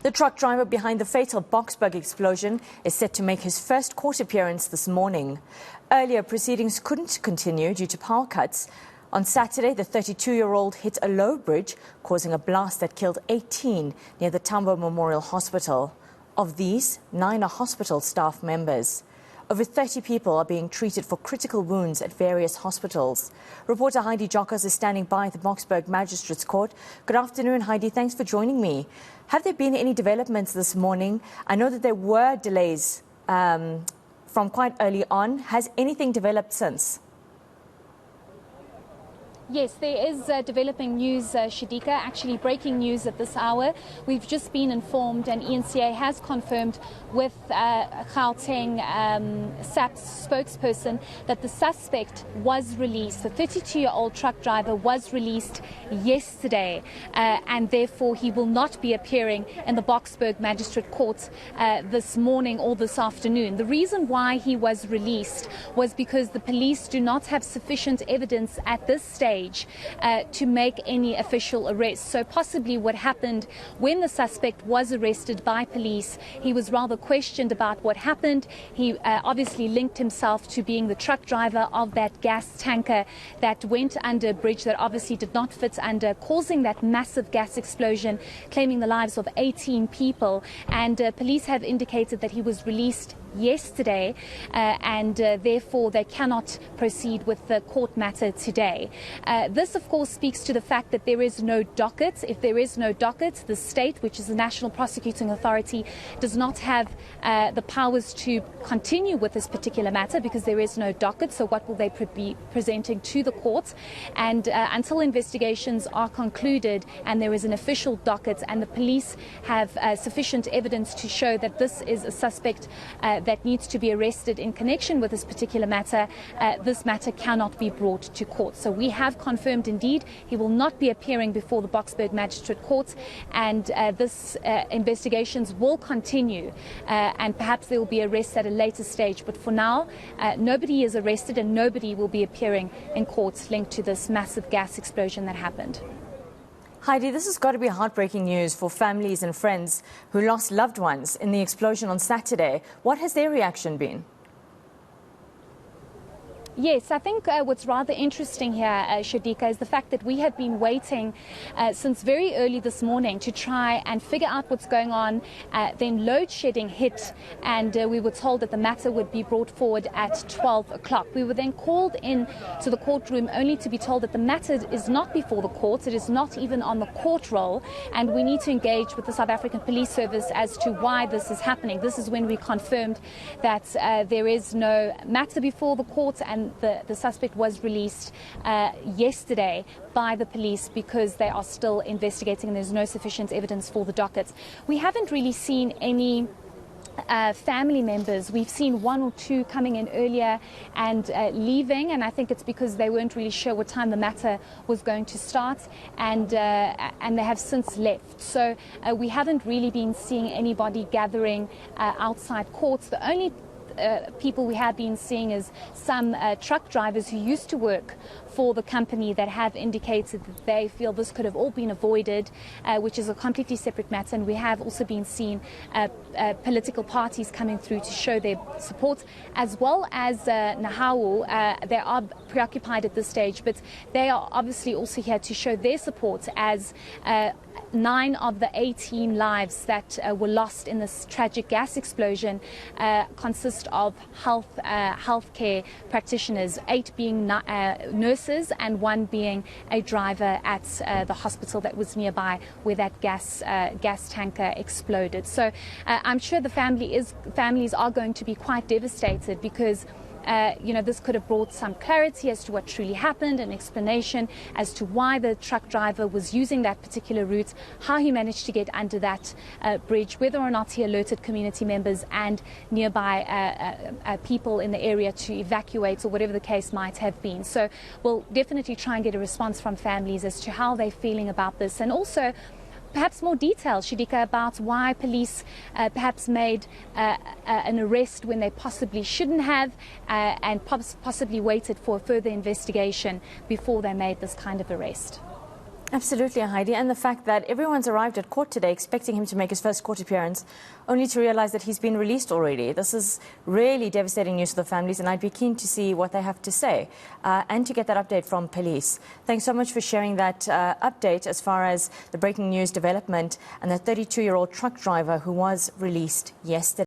The truck driver behind the fatal Boksburg explosion is set to make his first court appearance this morning. Earlier, proceedings couldn't continue due to power cuts. On Saturday, the 32-year-old hit a low bridge, causing a blast that killed 18 near the Tambo Memorial Hospital. Of these, 9 are hospital staff members. Over 30 people are being treated for critical wounds at various hospitals. Reporter Heidi Jockers is standing by at the Boksburg Magistrates Court. Good afternoon, Heidi. Thanks for joining me. Have there been any developments this morning? I know that there were delays from quite early on. Has anything developed since? Yes, there is developing news, Shadika, actually breaking news at this hour. We've just been informed, and ENCA has confirmed with Gauteng SAP's spokesperson that the suspect was released. The 32-year-old truck driver was released yesterday, and therefore he will not be appearing in the Boksburg Magistrate Court this morning or this afternoon. The reason why he was released was because the police do not have sufficient evidence at this stage to make any official arrests. So possibly what happened when the suspect was arrested by police, he was rather questioned about what happened. He obviously linked himself to being the truck driver of that gas tanker that went under a bridge that obviously did not fit under, causing that massive gas explosion, claiming the lives of 18 people. And police have indicated that he was released yesterday and therefore they cannot proceed with the court matter today. This of course speaks to the fact that there is no docket. If there is no docket, the state, which is the National Prosecuting Authority, does not have the powers to continue with this particular matter because there is no docket. So what will they be presenting to the court? And until investigations are concluded and there is an official docket and the police have sufficient evidence to show that this is a suspect that needs to be arrested in connection with this particular matter, this matter cannot be brought to court. So we have confirmed indeed he will not be appearing before the Boksburg Magistrate Court, and this investigations will continue and perhaps there will be arrests at a later stage. But for now, nobody is arrested and nobody will be appearing in court linked to this massive gas explosion that happened. Heidi, this has got to be heartbreaking news for families and friends who lost loved ones in the explosion on Saturday. What has their reaction been? Yes, I think what's rather interesting here, Shadika, is the fact that we have been waiting since very early this morning to try and figure out what's going on. Then load shedding hit and we were told that the matter would be brought forward at 12 o'clock. We were then called in to the courtroom only to be told that the matter is not before the courts. It is not even on the court roll, and we need to engage with the South African Police Service as to why this is happening. This is when we confirmed that there is no matter before the court, and the suspect was released yesterday by the police because they are still investigating and there's no sufficient evidence for the dockets. We haven't really seen any family members. We've seen 1 or 2 coming in earlier and leaving, and I think it's because they weren't really sure what time the matter was going to start, and they have since left. So we haven't really been seeing anybody gathering outside courts. The only people we have been seeing is some truck drivers who used to work for the company that have indicated that they feel this could have all been avoided, which is a completely separate matter. And we have also been seeing political parties coming through to show their support, as well as Nahau. They are preoccupied at this stage, but they are obviously also here to show their support as 9 of the 18 lives that were lost in this tragic gas explosion consist of healthcare practitioners, 8 being nurses and 1 being a driver at the hospital that was nearby where that gas tanker exploded. So I'm sure the families are going to be quite devastated because this could have brought some clarity as to what truly happened, an explanation as to why the truck driver was using that particular route, how he managed to get under that bridge, whether or not he alerted community members and nearby people in the area to evacuate, or whatever the case might have been. So we'll definitely try and get a response from families as to how they're feeling about this, and also perhaps more detail, Shadika, about why police perhaps made an arrest when they possibly shouldn't have, and possibly waited for a further investigation before they made this kind of arrest. Absolutely, Heidi, and the fact that everyone's arrived at court today expecting him to make his first court appearance, only to realize that he's been released already. This is really devastating news for the families, and I'd be keen to see what they have to say and to get that update from police. Thanks so much for sharing that update as far as the breaking news development and the 32-year-old truck driver who was released yesterday.